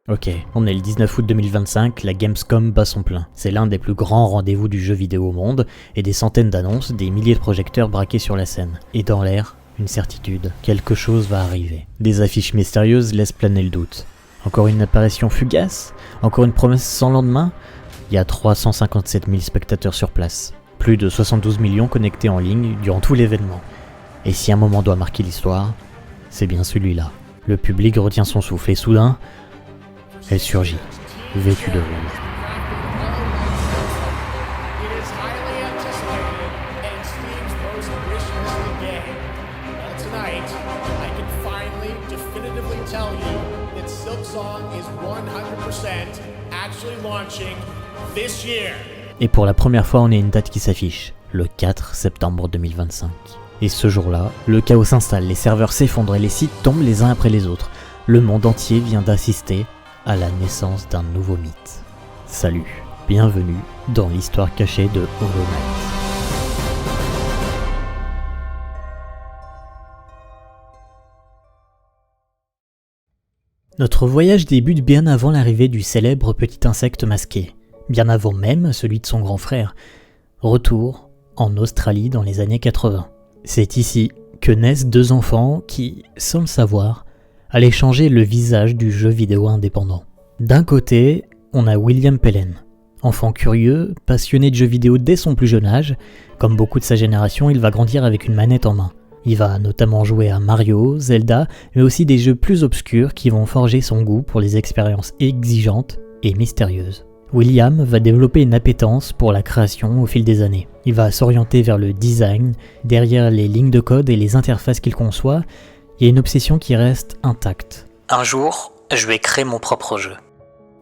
Ok, on est le 19 août 2025, la Gamescom bat son plein. C'est l'un des plus grands rendez-vous du jeu vidéo au monde, et des centaines d'annonces, des milliers de projecteurs braqués sur la scène. Et dans l'air, une certitude, quelque chose va arriver. Des affiches mystérieuses laissent planer le doute. Encore une apparition fugace? Encore une promesse sans lendemain? Il y a 357 000 spectateurs sur place. Plus de 72 millions connectés en ligne durant tout l'événement. Et si un moment doit marquer l'histoire, c'est bien celui-là. Le public retient son souffle et soudain, elle surgit, vêtue de rouge. Et pour la première fois, on a une date qui s'affiche, le 4 septembre 2025. Et ce jour-là, le chaos s'installe, les serveurs s'effondrent et les sites tombent les uns après les autres. Le monde entier vient d'assister à la naissance d'un nouveau mythe. Salut, bienvenue dans l'histoire cachée de Hollow Knight. Notre voyage débute bien avant l'arrivée du célèbre petit insecte masqué, bien avant même celui de son grand frère. Retour en Australie dans les années 80. C'est ici que naissent deux enfants qui, sans le savoir, allaient changer le visage du jeu vidéo indépendant. D'un côté, on a William Pellen, enfant curieux, passionné de jeux vidéo dès son plus jeune âge. Comme beaucoup de sa génération, il va grandir avec une manette en main. Il va notamment jouer à Mario, Zelda, mais aussi des jeux plus obscurs qui vont forger son goût pour les expériences exigeantes et mystérieuses. William va développer une appétence pour la création au fil des années. Il va s'orienter vers le design. Derrière les lignes de code et les interfaces qu'il conçoit, il y a une obsession qui reste intacte. Un jour, je vais créer mon propre jeu.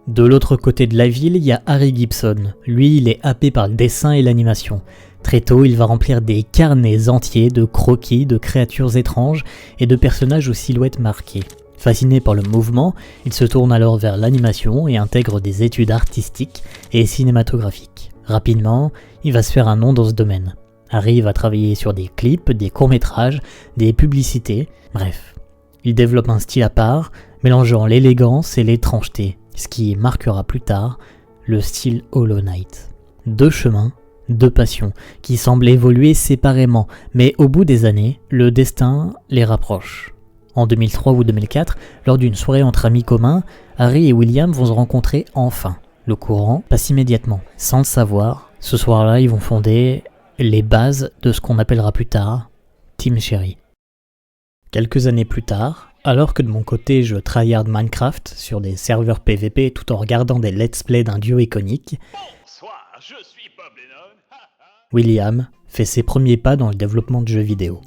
De l'autre côté de la ville, il y a Harry Gibson. Lui, il est happé par le dessin et l'animation. Très tôt, il va remplir des carnets entiers de croquis, de créatures étranges et de personnages aux silhouettes marquées. Fasciné par le mouvement, il se tourne alors vers l'animation et intègre des études artistiques et cinématographiques. Rapidement, il va se faire un nom dans ce domaine. Harry va travailler sur des clips, des courts-métrages, des publicités, bref. Il développe un style à part, mélangeant l'élégance et l'étrangeté, ce qui marquera plus tard le style Hollow Knight. Deux chemins, deux passions, qui semblent évoluer séparément, mais au bout des années, le destin les rapproche. En 2003 ou 2004, lors d'une soirée entre amis communs, Harry et William vont se rencontrer enfin. Le courant passe immédiatement. Sans le savoir, ce soir-là, ils vont fonder les bases de ce qu'on appellera plus tard Team Cherry. Quelques années plus tard, alors que de mon côté je tryhard Minecraft sur des serveurs PVP tout en regardant des let's play d'un duo iconique, bonsoir, je suis Bob Lennon. William fait ses premiers pas dans le développement de jeux vidéo.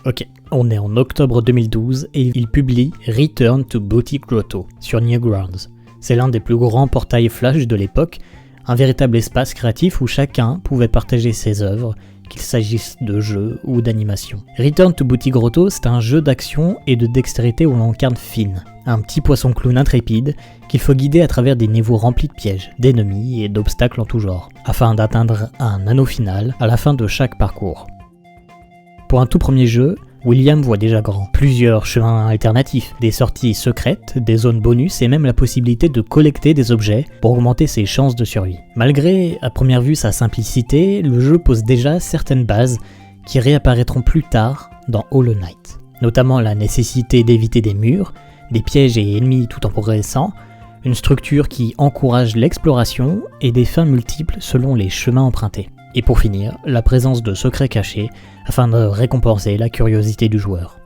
Ok, on est en octobre 2012 et il publie Return to Booty Grotto sur Newgrounds. C'est l'un des plus grands portails Flash de l'époque, un véritable espace créatif où chacun pouvait partager ses œuvres, qu'il s'agisse de jeux ou d'animation. Return to Booty Grotto, c'est un jeu d'action et de dextérité où l'on incarne Finn, un petit poisson clown intrépide qu'il faut guider à travers des niveaux remplis de pièges, d'ennemis et d'obstacles en tout genre, afin d'atteindre un anneau final à la fin de chaque parcours. Pour un tout premier jeu, William voit déjà grand. Plusieurs chemins alternatifs, des sorties secrètes, des zones bonus et même la possibilité de collecter des objets pour augmenter ses chances de survie. Malgré, à première vue, sa simplicité, le jeu pose déjà certaines bases qui réapparaîtront plus tard dans Hollow Knight. Notamment la nécessité d'éviter des murs, des pièges et ennemis tout en progressant, une structure qui encourage l'exploration et des fins multiples selon les chemins empruntés. Et pour finir, la présence de secrets cachés afin de récompenser la curiosité du joueur.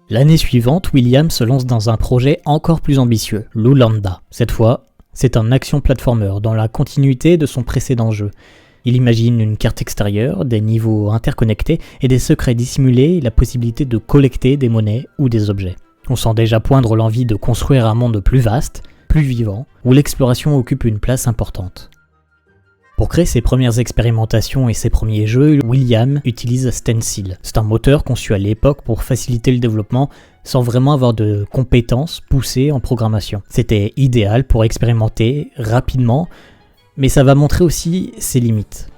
L'année suivante, William se lance dans un projet encore plus ambitieux, Lulanda. Cette fois, c'est un action platformer dans la continuité de son précédent jeu. Il imagine une carte extérieure, des niveaux interconnectés et des secrets dissimulés et la possibilité de collecter des monnaies ou des objets. On sent déjà poindre l'envie de construire un monde plus vaste, plus vivant, où l'exploration occupe une place importante. Pour créer ses premières expérimentations et ses premiers jeux, William utilise Stencil. C'est un moteur conçu à l'époque pour faciliter le développement sans vraiment avoir de compétences poussées en programmation. C'était idéal pour expérimenter rapidement, mais ça va montrer aussi ses limites.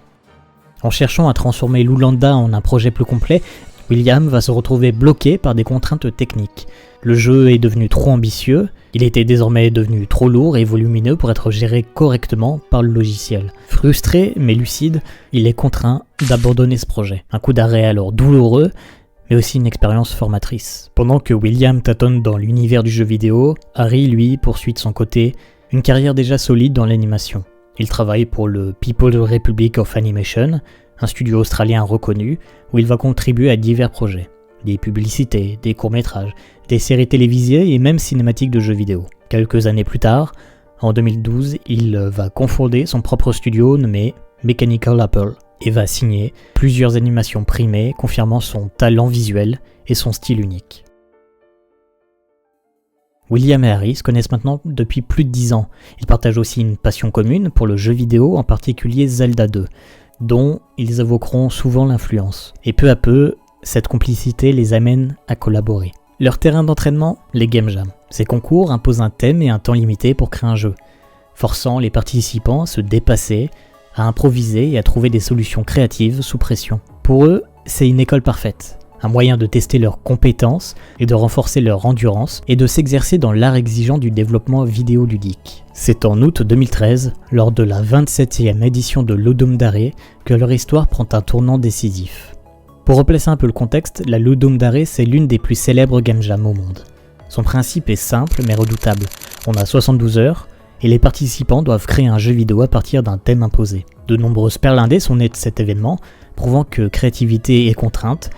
En cherchant à transformer Lulanda en un projet plus complet, William va se retrouver bloqué par des contraintes techniques. Le jeu est devenu trop ambitieux, il était désormais devenu trop lourd et volumineux pour être géré correctement par le logiciel. Frustré mais lucide, il est contraint d'abandonner ce projet. Un coup d'arrêt alors douloureux, mais aussi une expérience formatrice. Pendant que William tâtonne dans l'univers du jeu vidéo, Harry, lui, poursuit de son côté une carrière déjà solide dans l'animation. Il travaille pour le People's Republic of Animation, un studio australien reconnu, où il va contribuer à divers projets. Des publicités, des courts-métrages, des séries télévisées et même cinématiques de jeux vidéo. Quelques années plus tard, en 2012, il va confonder son propre studio nommé Mechanical Apple et va signer plusieurs animations primées confirmant son talent visuel et son style unique. William et Harry se connaissent maintenant depuis plus de 10 ans. Ils partagent aussi une passion commune pour le jeu vidéo, en particulier Zelda 2, dont ils évoqueront souvent l'influence. Et peu à peu, cette complicité les amène à collaborer. Leur terrain d'entraînement, les Game Jams. Ces concours imposent un thème et un temps limité pour créer un jeu, forçant les participants à se dépasser, à improviser et à trouver des solutions créatives sous pression. Pour eux, c'est une école parfaite, un moyen de tester leurs compétences et de renforcer leur endurance et de s'exercer dans l'art exigeant du développement vidéoludique. C'est en août 2013, lors de la 27e édition de Ludum Dare, que leur histoire prend un tournant décisif. Pour replacer un peu le contexte, la Ludum Dare c'est l'une des plus célèbres game jams au monde. Son principe est simple mais redoutable. On a 72 heures et les participants doivent créer un jeu vidéo à partir d'un thème imposé. De nombreuses perles indées sont nées de cet événement, prouvant que créativité et contraintes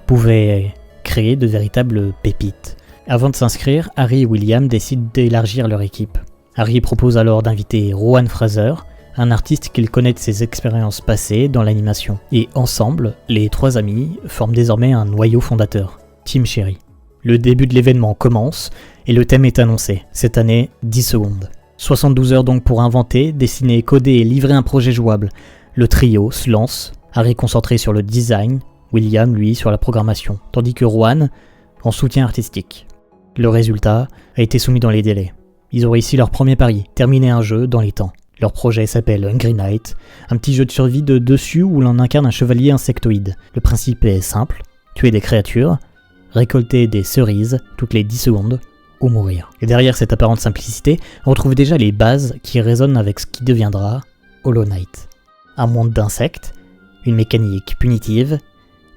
pouvaient créer de véritables pépites. Avant de s'inscrire, Harry et William décident d'élargir leur équipe. Harry propose alors d'inviter Rowan Fraser, un artiste qu'il connaît de ses expériences passées dans l'animation. Et ensemble, les trois amis forment désormais un noyau fondateur, Team Cherry. Le début de l'événement commence et le thème est annoncé. Cette année, 10 secondes. 72 heures donc pour inventer, dessiner, coder et livrer un projet jouable. Le trio se lance, Harry concentré sur le design, William lui sur la programmation, tandis que Rowan en soutien artistique. Le résultat a été soumis dans les délais. Ils ont réussi leur premier pari, terminer un jeu dans les temps. Leur projet s'appelle Hungry Knight, un petit jeu de survie de dessus où l'on incarne un chevalier insectoïde. Le principe est simple, tuer des créatures, récolter des cerises toutes les 10 secondes, ou mourir. Et derrière cette apparente simplicité, on retrouve déjà les bases qui résonnent avec ce qui deviendra Hollow Knight. Un monde d'insectes, une mécanique punitive,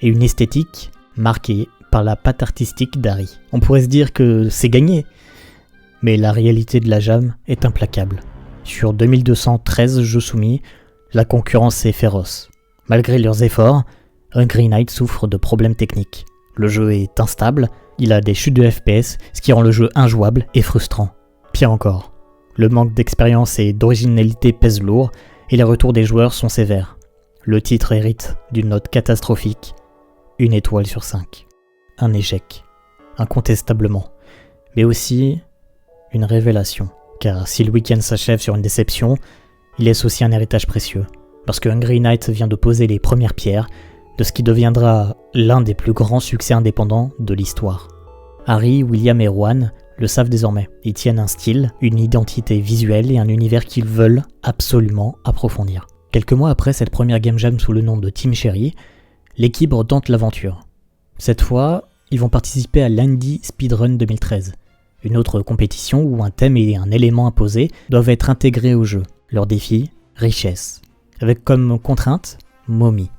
et une esthétique marquée par la patte artistique d'Harry. On pourrait se dire que c'est gagné, mais la réalité de la jam est implacable. Sur 2213 jeux soumis, la concurrence est féroce. Malgré leurs efforts, Hungry Knight souffre de problèmes techniques. Le jeu est instable, il a des chutes de FPS, ce qui rend le jeu injouable et frustrant. Pire encore, le manque d'expérience et d'originalité pèse lourd, et les retours des joueurs sont sévères. Le titre hérite d'une note catastrophique, 1 étoile sur 5. Un échec, incontestablement, mais aussi une révélation. Car si le week-end s'achève sur une déception, il laisse aussi un héritage précieux. Parce que Hungry Knight vient de poser les premières pierres de ce qui deviendra l'un des plus grands succès indépendants de l'histoire. Harry, William et Rowan le savent désormais. Ils tiennent un style, une identité visuelle et un univers qu'ils veulent absolument approfondir. Quelques mois après cette première game jam sous le nom de Team Cherry, l'équipe retente l'aventure. Cette fois, ils vont participer à l'Indie Speedrun 2013. Une autre compétition où un thème et un élément imposé doivent être intégrés au jeu. Leur défi, richesse. Avec comme contrainte, momie.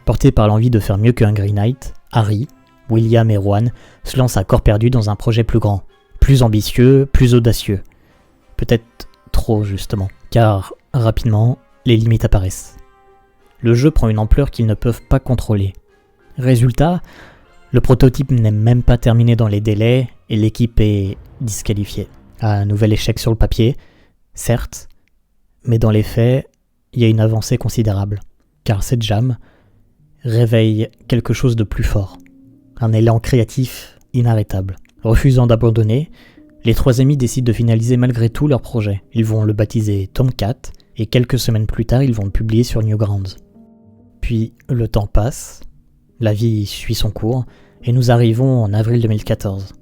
Portés par l'envie de faire mieux que Hungry Knight, Harry, William et Rowan se lancent à corps perdu dans un projet plus grand, plus ambitieux, plus audacieux. Peut-être trop justement, car rapidement, les limites apparaissent. Le jeu prend une ampleur qu'ils ne peuvent pas contrôler. Résultat, le prototype n'est même pas terminé dans les délais et l'équipe est disqualifiée. Un nouvel échec sur le papier, certes, mais dans les faits, il y a une avancée considérable, car cette jam réveille quelque chose de plus fort, un élan créatif inarrêtable. Refusant d'abandonner, les trois amis décident de finaliser malgré tout leur projet. Ils vont le baptiser Tomcat et quelques semaines plus tard, ils vont le publier sur Newgrounds. Puis le temps passe, la vie suit son cours, et nous arrivons en avril 2014.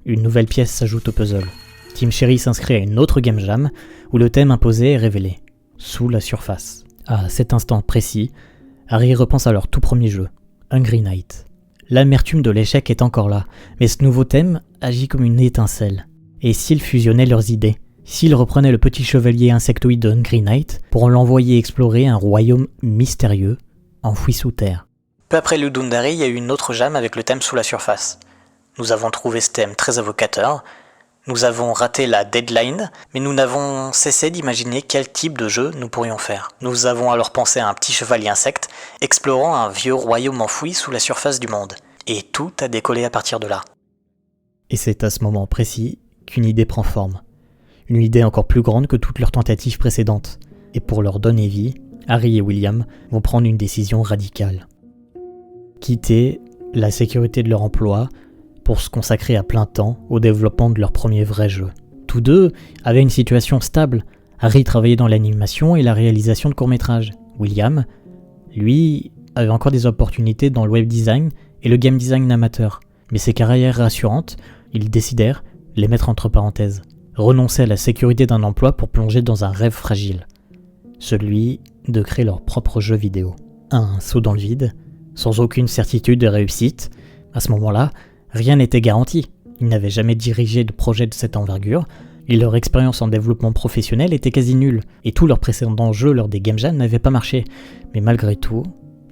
Une nouvelle pièce s'ajoute au puzzle. Team Cherry s'inscrit à une autre game jam où le thème imposé est révélé, sous la surface. À cet instant précis, Harry repense à leur tout premier jeu, Hungry Knight. L'amertume de l'échec est encore là, mais ce nouveau thème agit comme une étincelle. Et s'ils fusionnaient leurs idées? S'ils reprenaient le petit chevalier insectoïde de Hungry Knight pour l'envoyer explorer un royaume mystérieux, enfoui sous terre? Peu après Ludundari, il y a eu une autre jam avec le thème sous la surface. Nous avons trouvé ce thème très évocateur, nous avons raté la deadline, mais nous n'avons cessé d'imaginer quel type de jeu nous pourrions faire. Nous avons alors pensé à un petit chevalier insecte explorant un vieux royaume enfoui sous la surface du monde. Et tout a décollé à partir de là. Et c'est à ce moment précis qu'une idée prend forme. Une idée encore plus grande que toutes leurs tentatives précédentes. Et pour leur donner vie, Harry et William vont prendre une décision radicale. Quitter la sécurité de leur emploi pour se consacrer à plein temps au développement de leur premier vrai jeu. Tous deux avaient une situation stable. Harry travaillait dans l'animation et la réalisation de courts-métrages. William, lui, avait encore des opportunités dans le web design et le game design amateur. Mais ces carrières rassurantes, ils décidèrent les mettre entre parenthèses. Renoncer à la sécurité d'un emploi pour plonger dans un rêve fragile. Celui de créer leur propre jeu vidéo. Un saut dans le vide, sans aucune certitude de réussite. À ce moment-là, rien n'était garanti. Ils n'avaient jamais dirigé de projet de cette envergure, et leur expérience en développement professionnel était quasi nulle, et tous leurs précédents jeux lors des Game Jam n'avaient pas marché. Mais malgré tout,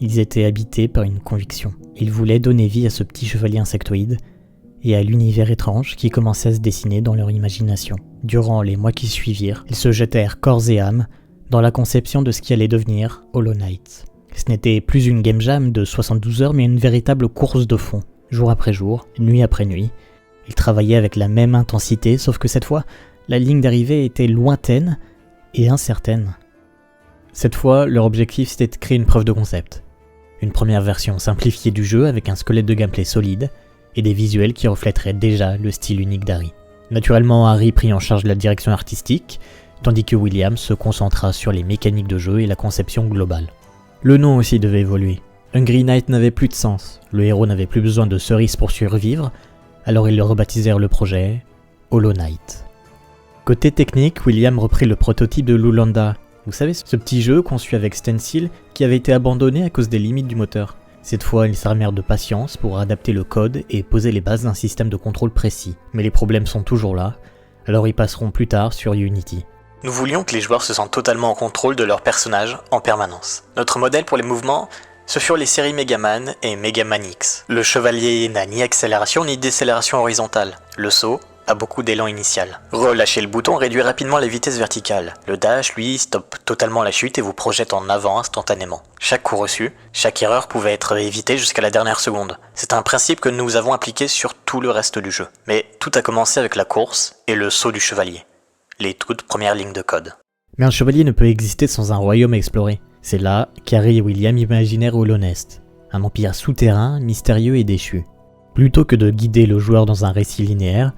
ils étaient habités par une conviction. Ils voulaient donner vie à ce petit chevalier insectoïde, et à l'univers étrange qui commençait à se dessiner dans leur imagination. Durant les mois qui suivirent, ils se jetèrent corps et âme dans la conception de ce qui allait devenir Hollow Knight. Ce n'était plus une game jam de 72 heures, mais une véritable course de fond. Jour après jour, nuit après nuit, ils travaillaient avec la même intensité, sauf que cette fois, la ligne d'arrivée était lointaine et incertaine. Cette fois, leur objectif c'était de créer une preuve de concept. Une première version simplifiée du jeu avec un squelette de gameplay solide et des visuels qui reflèteraient déjà le style unique d'Harry. Naturellement, Harry prit en charge la direction artistique, tandis que William se concentra sur les mécaniques de jeu et la conception globale. Le nom aussi devait évoluer. Hungry Knight n'avait plus de sens, le héros n'avait plus besoin de cerises pour survivre, alors ils le rebaptisèrent le projet Hollow Knight. Côté technique, William reprit le prototype de Lulanda. Vous savez, ce petit jeu conçu avec stencil qui avait été abandonné à cause des limites du moteur. Cette fois, ils s'armèrent de patience pour adapter le code et poser les bases d'un système de contrôle précis. Mais les problèmes sont toujours là, alors ils passeront plus tard sur Unity. Nous voulions que les joueurs se sentent totalement en contrôle de leur personnage en permanence. Notre modèle pour les mouvements, ce furent les séries Megaman et Megaman X. Le chevalier n'a ni accélération ni décélération horizontale. Le saut a beaucoup d'élan initial. Relâcher le bouton réduit rapidement la vitesse verticale. Le dash, lui, stoppe totalement la chute et vous projette en avant instantanément. Chaque coup reçu, chaque erreur pouvait être évitée jusqu'à la dernière seconde. C'est un principe que nous avons appliqué sur tout le reste du jeu. Mais tout a commencé avec la course et le saut du chevalier. Les toutes premières lignes de code. Mais un chevalier ne peut exister sans un royaume à explorer. C'est là qu'Harry et William imaginèrent Hollow Knight, un empire souterrain, mystérieux et déchu. Plutôt que de guider le joueur dans un récit linéaire,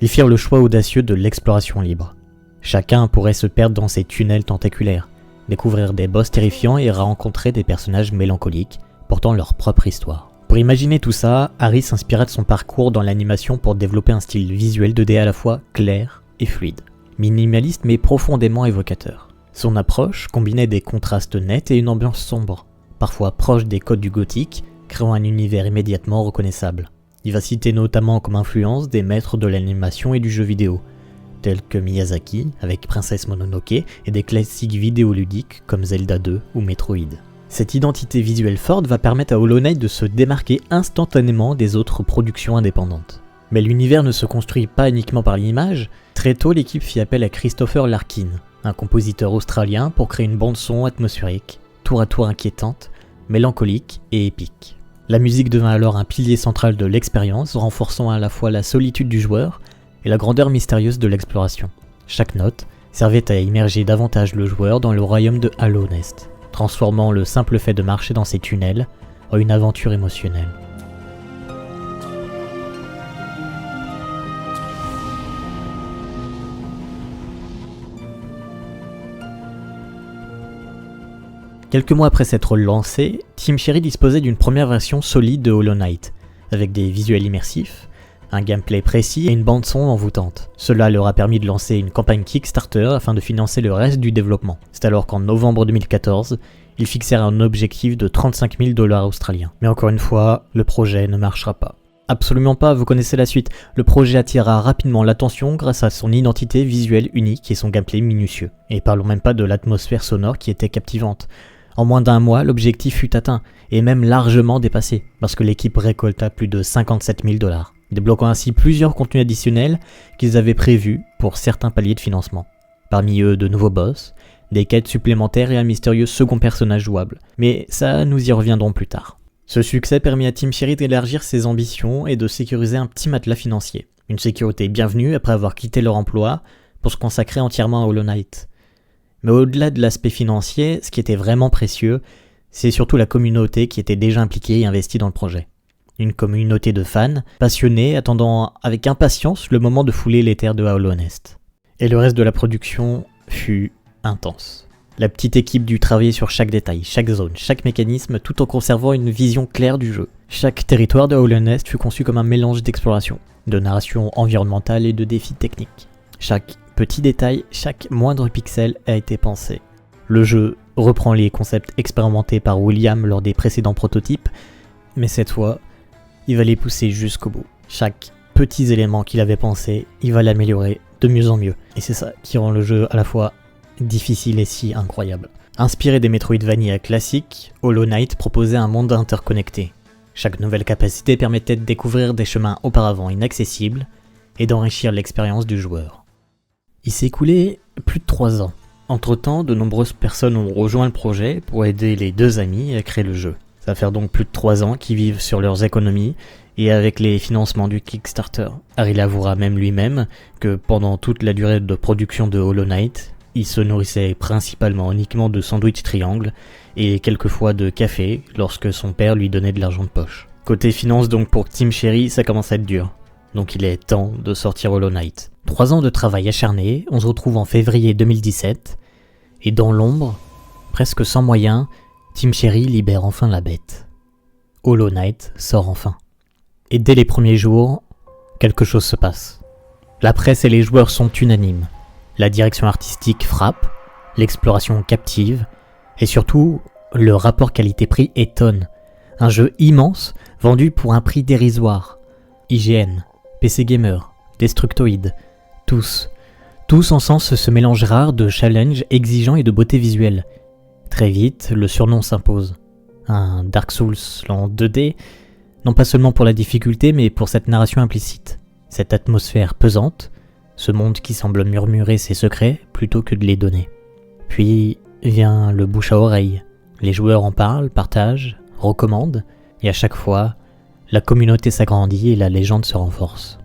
ils firent le choix audacieux de l'exploration libre. Chacun pourrait se perdre dans ces tunnels tentaculaires, découvrir des boss terrifiants et rencontrer des personnages mélancoliques, portant leur propre histoire. Pour imaginer tout ça, Harry s'inspira de son parcours dans l'animation pour développer un style visuel 2D à la fois clair et fluide. Minimaliste mais profondément évocateur. Son approche combinait des contrastes nets et une ambiance sombre, parfois proche des codes du gothique, créant un univers immédiatement reconnaissable. Il va citer notamment comme influence des maîtres de l'animation et du jeu vidéo, tels que Miyazaki avec Princesse Mononoke et des classiques vidéoludiques comme Zelda 2 ou Metroid. Cette identité visuelle forte va permettre à Hollow Knight de se démarquer instantanément des autres productions indépendantes. Mais l'univers ne se construit pas uniquement par l'image. Très tôt, l'équipe fit appel à Christopher Larkin, un compositeur australien, pour créer une bande-son atmosphérique, tour à tour inquiétante, mélancolique et épique. La musique devint alors un pilier central de l'expérience, renforçant à la fois la solitude du joueur et la grandeur mystérieuse de l'exploration. Chaque note servait à immerger davantage le joueur dans le royaume de Hollow Knight, transformant le simple fait de marcher dans ces tunnels en une aventure émotionnelle. Quelques mois après s'être lancé, Team Cherry disposait d'une première version solide de Hollow Knight, avec des visuels immersifs, un gameplay précis et une bande-son envoûtante. Cela leur a permis de lancer une campagne Kickstarter afin de financer le reste du développement. C'est alors qu'en novembre 2014, Ils fixèrent un objectif de 35 000 $ australiens. Mais encore une fois, le projet ne marchera pas. Absolument pas, vous connaissez la suite. Le projet attira rapidement l'attention grâce à son identité visuelle unique et son gameplay minutieux. Et parlons même pas de l'atmosphère sonore qui était captivante. En moins d'un mois, l'objectif fut atteint, et même largement dépassé, parce que l'équipe récolta plus de 57 000 $, débloquant ainsi plusieurs contenus additionnels qu'ils avaient prévus pour certains paliers de financement. Parmi eux, de nouveaux boss, des quêtes supplémentaires et un mystérieux second personnage jouable. Mais ça, nous y reviendrons plus tard. Ce succès permit à Team Cherry d'élargir ses ambitions et de sécuriser un petit matelas financier. Une sécurité bienvenue après avoir quitté leur emploi pour se consacrer entièrement à Hollow Knight. Mais au-delà de l'aspect financier, ce qui était vraiment précieux, c'est surtout la communauté qui était déjà impliquée et investie dans le projet. Une communauté de fans, passionnés, attendant avec impatience le moment de fouler les terres de Hallownest. Et le reste de la production fut intense. La petite équipe dut travailler sur chaque détail, chaque zone, chaque mécanisme, tout en conservant une vision claire du jeu. Chaque territoire de Hallownest fut conçu comme un mélange d'exploration, de narration environnementale et de défis techniques. Chaque petit détail, chaque moindre pixel a été pensé. Le jeu reprend les concepts expérimentés par William lors des précédents prototypes, mais cette fois, il va les pousser jusqu'au bout. Chaque petit élément qu'il avait pensé, il va l'améliorer de mieux en mieux. Et c'est ça qui rend le jeu à la fois difficile et si incroyable. Inspiré des Metroidvania classiques, Hollow Knight proposait un monde interconnecté. Chaque nouvelle capacité permettait de découvrir des chemins auparavant inaccessibles et d'enrichir l'expérience du joueur. Il s'est écoulé plus de 3 ans. Entre-temps, de nombreuses personnes ont rejoint le projet pour aider les deux amis à créer le jeu. Ça va faire donc plus de 3 ans qu'ils vivent sur leurs économies et avec les financements du Kickstarter. Harry avouera même lui-même que pendant toute la durée de production de Hollow Knight, il se nourrissait principalement uniquement de sandwichs triangles et quelquefois de café lorsque son père lui donnait de l'argent de poche. Côté finance donc pour Team Cherry, ça commence à être dur. Donc il est temps de sortir Hollow Knight. 3 ans de travail acharné, on se retrouve en février 2017 et dans l'ombre, presque sans moyens, Team Cherry libère enfin la bête. Hollow Knight sort enfin. Et dès les premiers jours, quelque chose se passe. La presse et les joueurs sont unanimes. La direction artistique frappe, l'exploration captive, et surtout, le rapport qualité-prix étonne. Un jeu immense, vendu pour un prix dérisoire. IGN, PC Gamer, Destructoid, tous encensent ce mélange rare de challenge exigeant et de beauté visuelle. Très vite, le surnom s'impose. Un Dark Souls en 2D, non pas seulement pour la difficulté, mais pour cette narration implicite, cette atmosphère pesante, ce monde qui semble murmurer ses secrets plutôt que de les donner. Puis vient le bouche à oreille. Les joueurs en parlent, partagent, recommandent, et à chaque fois, la communauté s'agrandit et la légende se renforce.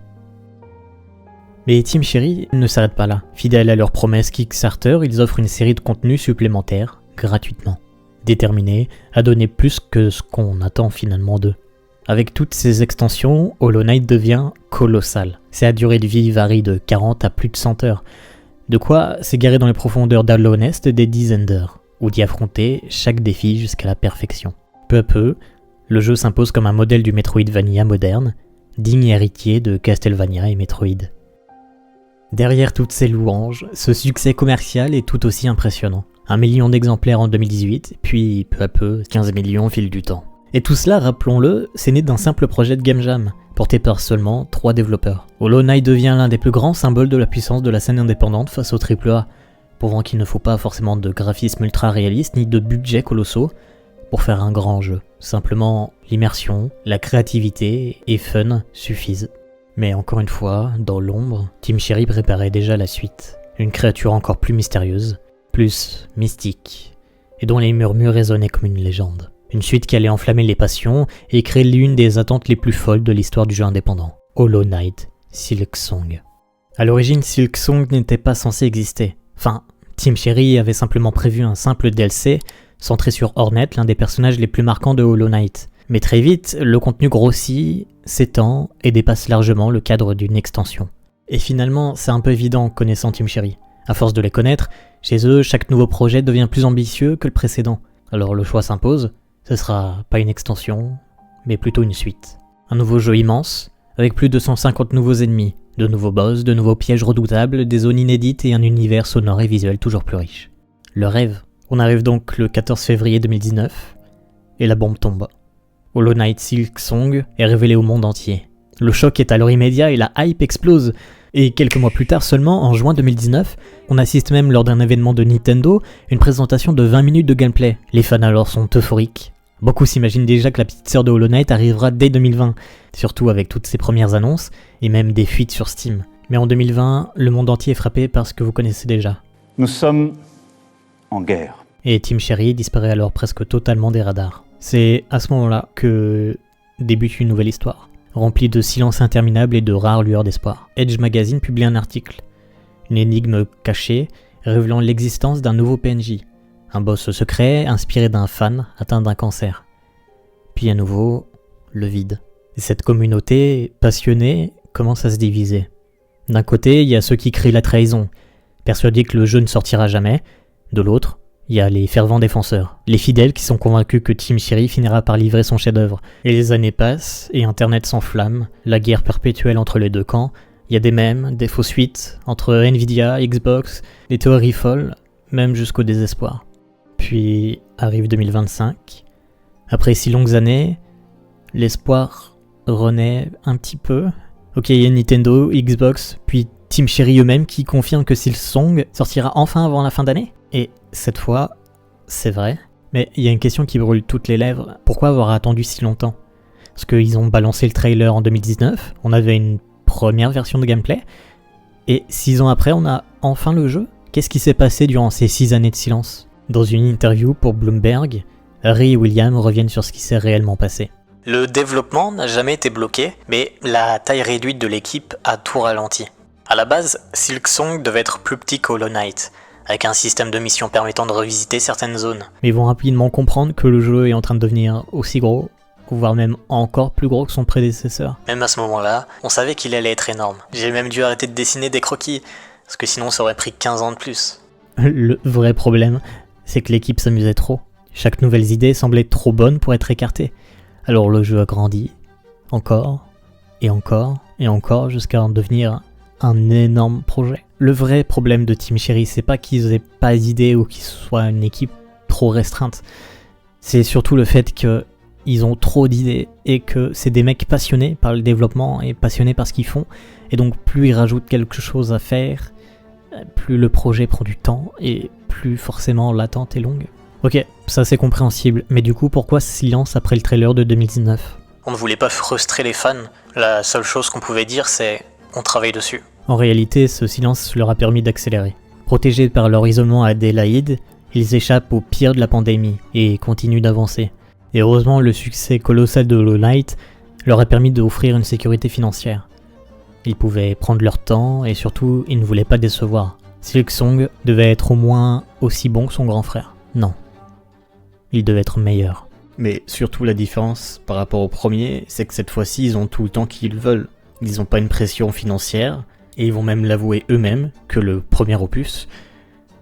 Mais Team Cherry ne s'arrête pas là. Fidèles à leur promesse Kickstarter, ils offrent une série de contenus supplémentaires, gratuitement. Déterminés à donner plus que ce qu'on attend finalement d'eux. Avec toutes ces extensions, Hollow Knight devient colossal. Sa durée de vie varie de 40 à plus de 100 heures. De quoi s'égarer dans les profondeurs d'Hallownest des dizaines d'heures, ou d'y affronter chaque défi jusqu'à la perfection. Peu à peu, le jeu s'impose comme un modèle du Metroidvania moderne, digne héritier de Castlevania et Metroid. Derrière toutes ces louanges, ce succès commercial est tout aussi impressionnant. 1 million d'exemplaires en 2018, puis peu à peu 15 millions au fil du temps. Et tout cela, rappelons-le, c'est né d'un simple projet de Game Jam, porté par seulement 3 développeurs. Hollow Knight devient l'un des plus grands symboles de la puissance de la scène indépendante face au AAA, prouvant qu'il ne faut pas forcément de graphisme ultra réaliste ni de budget colossaux pour faire un grand jeu. Simplement, l'immersion, la créativité et fun suffisent. Mais encore une fois, dans l'ombre, Team Cherry préparait déjà la suite. Une créature encore plus mystérieuse, plus mystique, et dont les murmures résonnaient comme une légende. Une suite qui allait enflammer les passions et créer l'une des attentes les plus folles de l'histoire du jeu indépendant. Hollow Knight, Silksong. A l'origine, Silksong n'était pas censé exister. Enfin, Team Cherry avait simplement prévu un simple DLC centré sur Hornet, l'un des personnages les plus marquants de Hollow Knight. Mais très vite, le contenu grossit, s'étend et dépasse largement le cadre d'une extension. Et finalement, c'est un peu évident connaissant Team Cherry. À force de les connaître, chez eux, chaque nouveau projet devient plus ambitieux que le précédent. Alors le choix s'impose, ce sera pas une extension, mais plutôt une suite. Un nouveau jeu immense, avec plus de 150 nouveaux ennemis, de nouveaux boss, de nouveaux pièges redoutables, des zones inédites et un univers sonore et visuel toujours plus riche. Le rêve, On arrive donc le 14 février 2019, et la bombe tombe. Hollow Knight Silksong est révélé au monde entier. Le choc est alors immédiat et la hype explose. Et quelques mois plus tard seulement, en juin 2019, on assiste même lors d'un événement de Nintendo, une présentation de 20 minutes de gameplay. Les fans alors sont euphoriques. Beaucoup s'imaginent déjà que la petite sœur de Hollow Knight arrivera dès 2020, surtout avec toutes ses premières annonces, et même des fuites sur Steam. Mais en 2020, le monde entier est frappé par ce que vous connaissez déjà. Nous sommes en guerre. Et Team Cherry disparaît alors presque totalement des radars. C'est à ce moment-là que débute une nouvelle histoire, remplie de silence interminable et de rares lueurs d'espoir. Edge Magazine publie un article, une énigme cachée révélant l'existence d'un nouveau PNJ, un boss secret inspiré d'un fan atteint d'un cancer. Puis à nouveau, le vide. Et cette communauté passionnée commence à se diviser. D'un côté, il y a ceux qui crient la trahison, persuadés que le jeu ne sortira jamais. De l'autre, il y a les fervents défenseurs, les fidèles qui sont convaincus que Team Cherry finira par livrer son chef-d'œuvre. Et les années passent, et Internet s'enflamme, la guerre perpétuelle entre les deux camps. Il y a des mèmes, des fausses suites entre Nvidia, Xbox, des théories folles, même jusqu'au désespoir. Puis arrive 2025. Après si longues années, l'espoir renaît un petit peu. Ok, il y a Nintendo, Xbox, puis Team Cherry eux-mêmes qui confirment que Silksong sortira enfin avant la fin d'année. Et cette fois, c'est vrai. Mais il y a une question qui brûle toutes les lèvres. Pourquoi avoir attendu si longtemps ? Parce qu'ils ont balancé le trailer en 2019, on avait une première version de gameplay, et 6 ans après, on a enfin le jeu. Qu'est-ce qui s'est passé durant ces 6 années de silence ? Dans une interview pour Bloomberg, Harry et William reviennent sur ce qui s'est réellement passé. Le développement n'a jamais été bloqué, mais la taille réduite de l'équipe a tout ralenti. À la base, Silksong devait être plus petit qu'Hollow Knight, avec un système de mission permettant de revisiter certaines zones. Mais ils vont rapidement comprendre que le jeu est en train de devenir aussi gros, voire même encore plus gros que son prédécesseur. Même à ce moment-là, on savait qu'il allait être énorme. J'ai même dû arrêter de dessiner des croquis, parce que sinon ça aurait pris 15 ans de plus. Le vrai problème, c'est que l'équipe s'amusait trop. Chaque nouvelle idée semblait trop bonne pour être écartée. Alors le jeu a grandi, encore, et encore, et encore, jusqu'à en devenir un énorme projet. Le vrai problème de Team Cherry, c'est pas qu'ils aient pas d'idées ou qu'ils soient une équipe trop restreinte. C'est surtout le fait qu'ils ont trop d'idées et que c'est des mecs passionnés par le développement et passionnés par ce qu'ils font. Et donc plus ils rajoutent quelque chose à faire, plus le projet prend du temps et plus forcément l'attente est longue. Ok, ça c'est compréhensible, mais du coup pourquoi ce silence après le trailer de 2019 ? On ne voulait pas frustrer les fans, la seule chose qu'on pouvait dire c'est « on travaille dessus ». En réalité, ce silence leur a permis d'accélérer. Protégés par leur isolement à Adélaïde, ils échappent au pire de la pandémie et continuent d'avancer. Et heureusement, le succès colossal de Hollow Knight leur a permis d'offrir une sécurité financière. Ils pouvaient prendre leur temps et surtout, ils ne voulaient pas décevoir. Silksong devait être au moins aussi bon que son grand frère. Non. Il devait être meilleur. Mais surtout la différence par rapport au premier, c'est que cette fois-ci, ils ont tout le temps qu'ils veulent. Ils n'ont pas une pression financière, et ils vont même l'avouer eux-mêmes que le premier opus,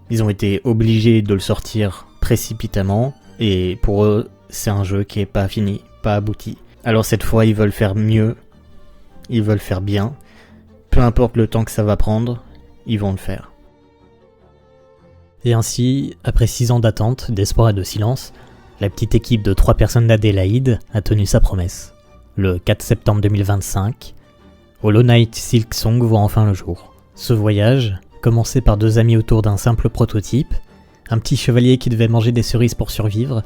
ils ont été obligés de le sortir précipitamment, et pour eux, c'est un jeu qui est pas fini, pas abouti. Alors cette fois, ils veulent faire mieux, ils veulent faire bien, peu importe le temps que ça va prendre, ils vont le faire. Et ainsi, après 6 ans d'attente, d'espoir et de silence, la petite équipe de 3 personnes d'Adélaïde a tenu sa promesse. Le 4 septembre 2025, Hollow Knight Silksong voit enfin le jour. Ce voyage, commencé par 2 amis autour d'un simple prototype, un petit chevalier qui devait manger des cerises pour survivre,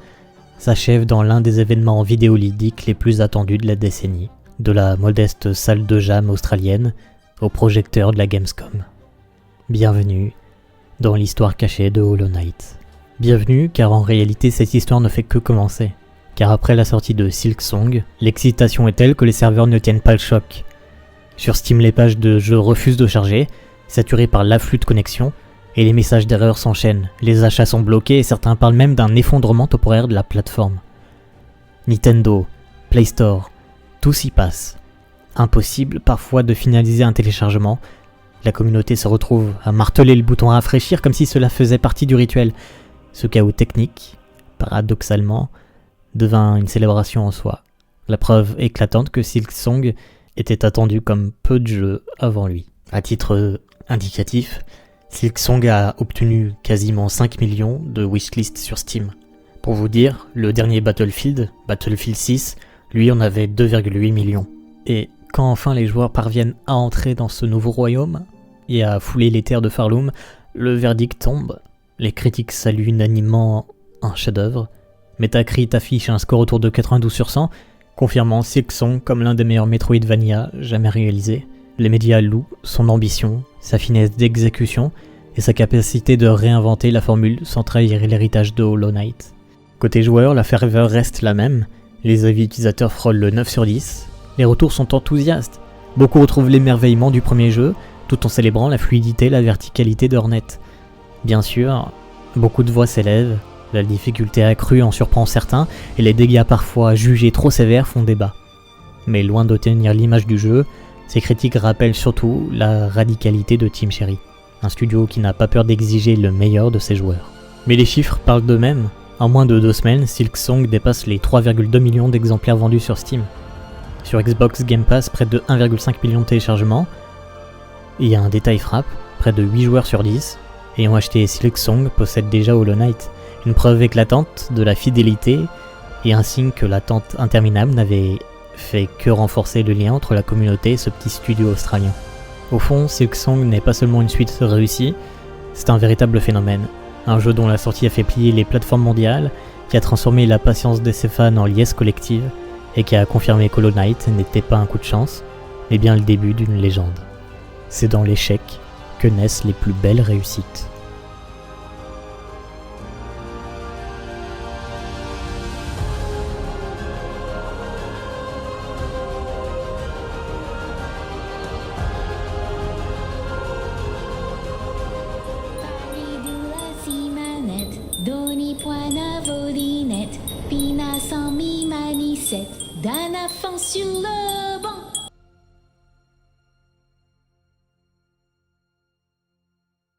s'achève dans l'un des événements vidéoludiques les plus attendus de la décennie, de la modeste salle de jam australienne au projecteur de la Gamescom. Bienvenue dans l'histoire cachée de Hollow Knight. Bienvenue car en réalité cette histoire ne fait que commencer. Car après la sortie de Silksong, l'excitation est telle que les serveurs ne tiennent pas le choc. Sur Steam, les pages de jeux refusent de charger, saturées par l'afflux de connexions, et les messages d'erreur s'enchaînent, les achats sont bloqués et certains parlent même d'un effondrement temporaire de la plateforme. Nintendo, Play Store, tout s'y passe. Impossible parfois de finaliser un téléchargement, la communauté se retrouve à marteler le bouton à rafraîchir comme si cela faisait partie du rituel. Ce chaos technique, paradoxalement, devint une célébration en soi. La preuve éclatante que Silksong était attendu comme peu de jeux avant lui. À titre indicatif, Silksong a obtenu quasiment 5 millions de wishlist sur Steam. Pour vous dire, le dernier Battlefield 6, lui en avait 2,8 millions. Et quand enfin les joueurs parviennent à entrer dans ce nouveau royaume et à fouler les terres de Farloom, le verdict tombe. Les critiques saluent unanimement un chef-d'œuvre. Metacritic affiche un score autour de 92 sur 100, confirmant Silksong comme l'un des meilleurs Metroidvania jamais réalisés. Les médias louent son ambition, sa finesse d'exécution et sa capacité de réinventer la formule sans trahir l'héritage de Hollow Knight. Côté joueur, la ferveur reste la même, les avis utilisateurs frôlent le 9 sur 10, les retours sont enthousiastes, beaucoup retrouvent l'émerveillement du premier jeu, tout en célébrant la fluidité et la verticalité d'Hornet. Bien sûr, beaucoup de voix s'élèvent, la difficulté accrue en surprend certains, et les dégâts parfois jugés trop sévères font débat. Mais loin de tenir l'image du jeu, ces critiques rappellent surtout la radicalité de Team Cherry, un studio qui n'a pas peur d'exiger le meilleur de ses joueurs. Mais les chiffres parlent d'eux-mêmes. En moins de 2 semaines, Silksong dépasse les 3,2 millions d'exemplaires vendus sur Steam. Sur Xbox Game Pass, près de 1,5 million de téléchargements. Et un détail frappe, près de 8 joueurs sur 10 ayant acheté Silksong possèdent déjà Hollow Knight, une preuve éclatante de la fidélité et un signe que l'attente interminable n'avait fait que renforcer le lien entre la communauté et ce petit studio australien. Au fond, Silksong n'est pas seulement une suite réussie, c'est un véritable phénomène. Un jeu dont la sortie a fait plier les plateformes mondiales, qui a transformé la patience de ses fans en liesse collective, et qui a confirmé qu'Hollow Knight n'était pas un coup de chance, mais bien le début d'une légende. C'est dans l'échec que naissent les plus belles réussites. Doni point Volinet, Pina sans mi maniset, d'un affant sur le